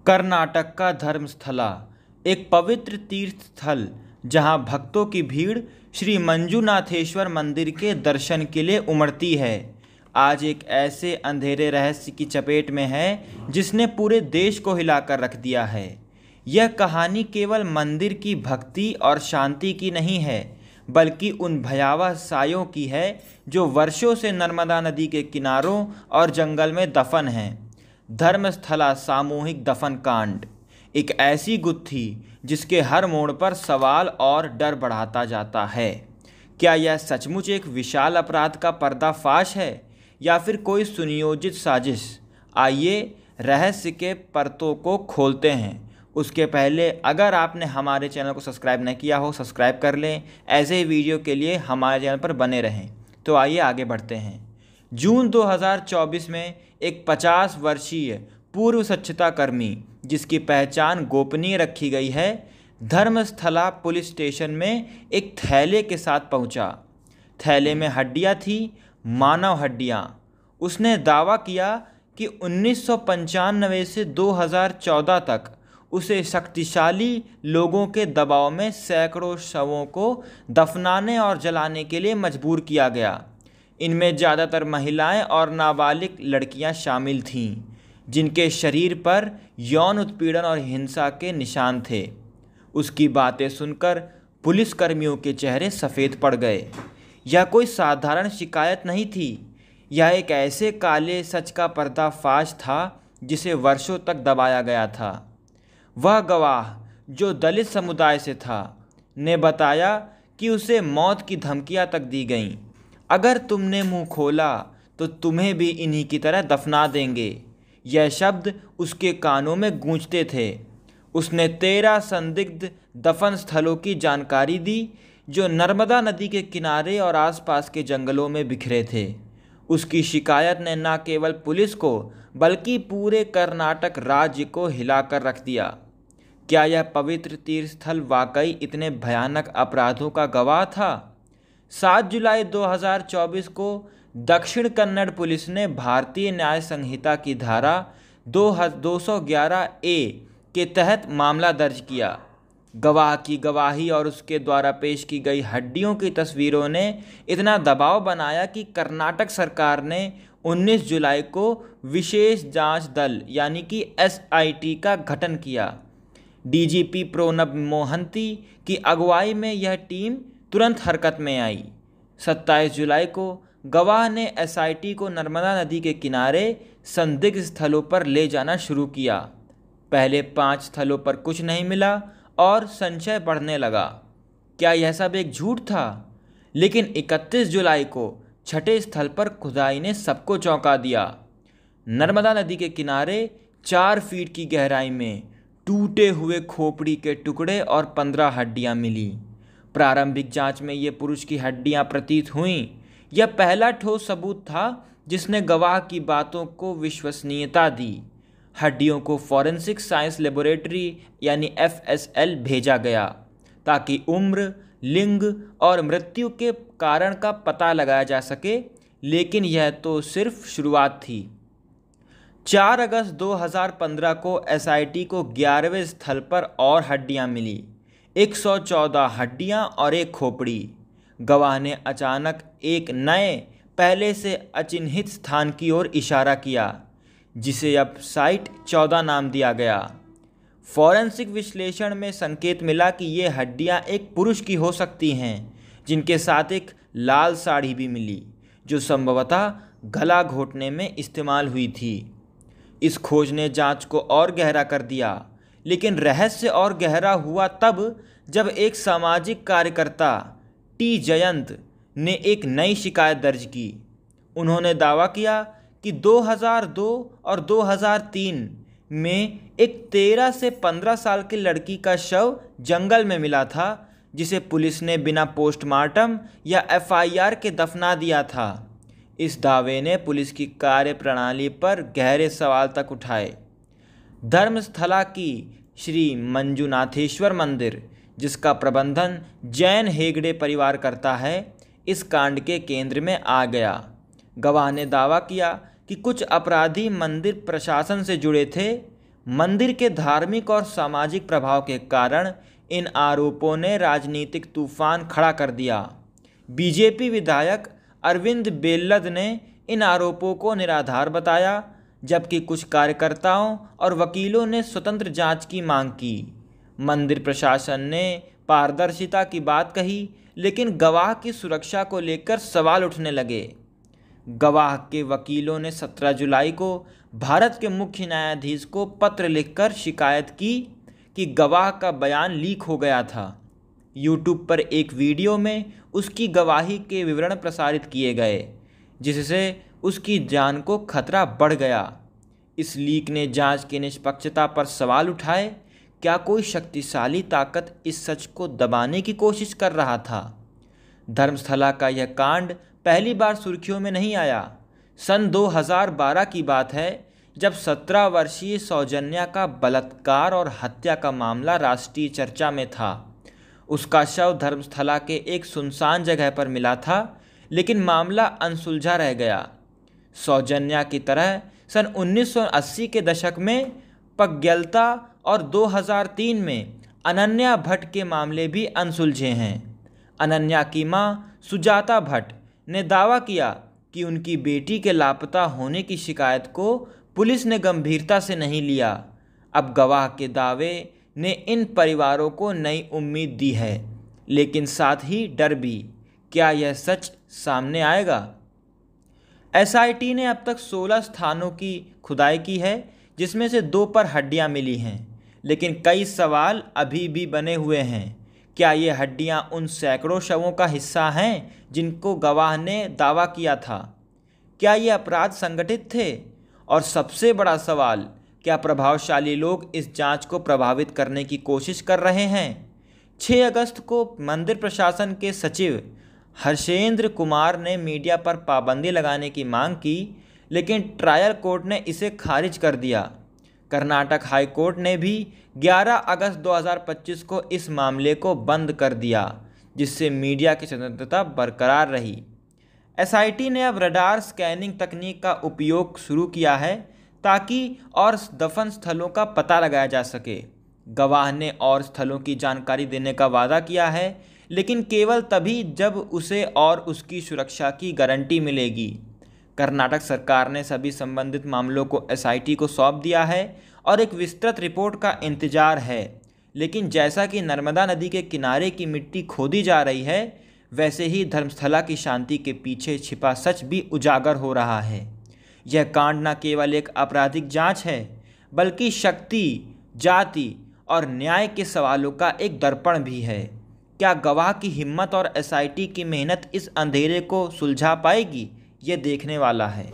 कर्नाटक का धर्मस्थला, एक पवित्र तीर्थ स्थल जहां भक्तों की भीड़ श्री मंजुनाथेश्वर मंदिर के दर्शन के लिए उमड़ती है, आज एक ऐसे अंधेरे रहस्य की चपेट में है जिसने पूरे देश को हिलाकर रख दिया है। यह कहानी केवल मंदिर की भक्ति और शांति की नहीं है, बल्कि उन भयावह सायों की है जो वर्षों से नर्मदा नदी के किनारों और जंगल में दफन हैं। धर्मस्थला सामूहिक दफन कांड एक ऐसी गुत्थी जिसके हर मोड़ पर सवाल और डर बढ़ाता जाता है। क्या यह सचमुच एक विशाल अपराध का पर्दाफाश है या फिर कोई सुनियोजित साजिश? आइए रहस्य के परतों को खोलते हैं। उसके पहले अगर आपने हमारे चैनल को सब्सक्राइब नहीं किया हो, सब्सक्राइब कर लें। ऐसे ही वीडियो के लिए हमारे चैनल पर बने रहें। तो आइए आगे बढ़ते हैं। जून 2024 में एक 50 वर्षीय पूर्व स्वच्छता कर्मी, जिसकी पहचान गोपनीय रखी गई है, धर्मस्थला पुलिस स्टेशन में एक थैले के साथ पहुंचा। थैले में हड्डियां थी, मानव हड्डियां। उसने दावा किया कि 1995 से 2014 तक उसे शक्तिशाली लोगों के दबाव में सैकड़ों शवों को दफनाने और जलाने के लिए मजबूर किया गया। इनमें ज़्यादातर महिलाएं और नाबालिग लड़कियां शामिल थीं, जिनके शरीर पर यौन उत्पीड़न और हिंसा के निशान थे। उसकी बातें सुनकर पुलिसकर्मियों के चेहरे सफ़ेद पड़ गए। यह कोई साधारण शिकायत नहीं थी, यह एक ऐसे काले सच का पर्दाफाश था जिसे वर्षों तक दबाया गया था। वह गवाह, जो दलित समुदाय से था, ने बताया कि उसे मौत की धमकियां तक दी गईं। अगर तुमने मुंह खोला तो तुम्हें भी इन्हीं की तरह दफना देंगे। यह शब्द उसके कानों में गूंजते थे। उसने 13 संदिग्ध दफन स्थलों की जानकारी दी, जो नर्मदा नदी के किनारे और आसपास के जंगलों में बिखरे थे। उसकी शिकायत ने न केवल पुलिस को बल्कि पूरे कर्नाटक राज्य को हिलाकर रख दिया। क्या यह पवित्र तीर्थस्थल वाकई इतने भयानक अपराधों का गवाह था? 7 जुलाई 2024 को दक्षिण कन्नड़ पुलिस ने भारतीय न्याय संहिता की धारा 211 ए के तहत मामला दर्ज किया। गवाह की गवाही और उसके द्वारा पेश की गई हड्डियों की तस्वीरों ने इतना दबाव बनाया कि कर्नाटक सरकार ने 19 जुलाई को विशेष जांच दल यानी कि SIT का गठन किया। DGP प्रणब मोहंती की अगुवाई में यह टीम तुरंत हरकत में आई। 27 जुलाई को गवाह ने SIT को नर्मदा नदी के किनारे संदिग्ध स्थलों पर ले जाना शुरू किया। पहले 5 स्थलों पर कुछ नहीं मिला और संशय बढ़ने लगा। क्या यह सब एक झूठ था? लेकिन 31 जुलाई को छठे स्थल पर खुदाई ने सबको चौंका दिया। नर्मदा नदी के किनारे 4 फीट की गहराई में टूटे हुए खोपड़ी के टुकड़े और 15 हड्डियां मिली। प्रारंभिक जांच में ये पुरुष की हड्डियां प्रतीत हुईं। यह पहला ठोस सबूत था जिसने गवाह की बातों को विश्वसनीयता दी। हड्डियों को फॉरेंसिक साइंस लेबोरेटरी यानी FSL भेजा गया ताकि उम्र, लिंग और मृत्यु के कारण का पता लगाया जा सके, लेकिन यह तो सिर्फ शुरुआत थी। 4 अगस्त 2015 को SIT को 11वें स्थल पर और हड्डियां मिली, 114 हड्डियां और एक खोपड़ी। गवाह ने अचानक एक नए, पहले से अचिन्हित स्थान की ओर इशारा किया, जिसे अब साइट 14 नाम दिया गया। फॉरेंसिक विश्लेषण में संकेत मिला कि ये हड्डियां एक पुरुष की हो सकती हैं, जिनके साथ एक लाल साड़ी भी मिली, जो संभवतः गला घोंटने में इस्तेमाल हुई थी। इस खोज ने जांच को और गहरा कर दिया, लेकिन रहस्य और गहरा हुआ तब जब एक सामाजिक कार्यकर्ता T जयंत ने एक नई शिकायत दर्ज की। उन्होंने दावा किया कि 2002 और 2003 में एक 13 से 15 साल की लड़की का शव जंगल में मिला था, जिसे पुलिस ने बिना पोस्टमार्टम या FIR के दफना दिया था। इस दावे ने पुलिस की कार्यप्रणाली पर गहरे सवाल तक उठाए। धर्मस्थला की श्री मंजुनाथेश्वर मंदिर, जिसका प्रबंधन जैन हेगड़े परिवार करता है, इस कांड के केंद्र में आ गया। गवाह ने दावा किया कि कुछ अपराधी मंदिर प्रशासन से जुड़े थे। मंदिर के धार्मिक और सामाजिक प्रभाव के कारण इन आरोपों ने राजनीतिक तूफान खड़ा कर दिया। बीजेपी विधायक अरविंद बेल्लद ने इन आरोपों को निराधार बताया, जबकि कुछ कार्यकर्ताओं और वकीलों ने स्वतंत्र जांच की मांग की। मंदिर प्रशासन ने पारदर्शिता की बात कही, लेकिन गवाह की सुरक्षा को लेकर सवाल उठने लगे। गवाह के वकीलों ने 17 जुलाई को भारत के मुख्य न्यायाधीश को पत्र लिखकर शिकायत की कि गवाह का बयान लीक हो गया था। यूट्यूब पर एक वीडियो में उसकी गवाही के विवरण प्रसारित किए गए, जिससे उसकी जान को खतरा बढ़ गया। इस लीक ने जांच की निष्पक्षता पर सवाल उठाए। क्या कोई शक्तिशाली ताकत इस सच को दबाने की कोशिश कर रहा था? धर्मस्थला का यह कांड पहली बार सुर्खियों में नहीं आया। सन 2012 की बात है, जब 17 वर्षीय सौजन्या का बलात्कार और हत्या का मामला राष्ट्रीय चर्चा में था। उसका शव धर्मस्थला के एक सुनसान जगह पर मिला था, लेकिन मामला अनसुलझा रह गया। सौजन्या की तरह सन 1980 के दशक में पग्गलता और 2003 में अनन्या भट्ट के मामले भी अनसुलझे हैं। अनन्या की मां सुजाता भट्ट ने दावा किया कि उनकी बेटी के लापता होने की शिकायत को पुलिस ने गंभीरता से नहीं लिया। अब गवाह के दावे ने इन परिवारों को नई उम्मीद दी है, लेकिन साथ ही डर भी। क्या यह सच सामने आएगा? एसआईटी ने अब तक 16 स्थानों की खुदाई की है, जिसमें से 2 पर हड्डियां मिली हैं, लेकिन कई सवाल अभी भी बने हुए हैं। क्या ये हड्डियां उन सैकड़ों शवों का हिस्सा हैं जिनको गवाह ने दावा किया था? क्या ये अपराध संगठित थे? और सबसे बड़ा सवाल, क्या प्रभावशाली लोग इस जांच को प्रभावित करने की कोशिश कर रहे हैं? 6 अगस्त को मंदिर प्रशासन के सचिव हर्षेंद्र कुमार ने मीडिया पर पाबंदी लगाने की मांग की, लेकिन ट्रायल कोर्ट ने इसे खारिज कर दिया। कर्नाटक हाई कोर्ट ने भी 11 अगस्त 2025 को इस मामले को बंद कर दिया, जिससे मीडिया की स्वतंत्रता बरकरार रही। एसआईटी ने अब रडार स्कैनिंग तकनीक का उपयोग शुरू किया है, ताकि और दफन स्थलों का पता लगाया जा सके। गवाह ने और स्थलों की जानकारी देने का वादा किया है, लेकिन केवल तभी जब उसे और उसकी सुरक्षा की गारंटी मिलेगी। कर्नाटक सरकार ने सभी संबंधित मामलों को एसआईटी को सौंप दिया है और एक विस्तृत रिपोर्ट का इंतजार है। लेकिन जैसा कि नर्मदा नदी के किनारे की मिट्टी खोदी जा रही है, वैसे ही धर्मस्थला की शांति के पीछे छिपा सच भी उजागर हो रहा है। यह कांड न केवल एक आपराधिक जांच है, बल्कि शक्ति, जाति और न्याय के सवालों का एक दर्पण भी है। क्या गवाह की हिम्मत और एसआईटी की मेहनत इस अंधेरे को सुलझा पाएगी? ये देखने वाला है।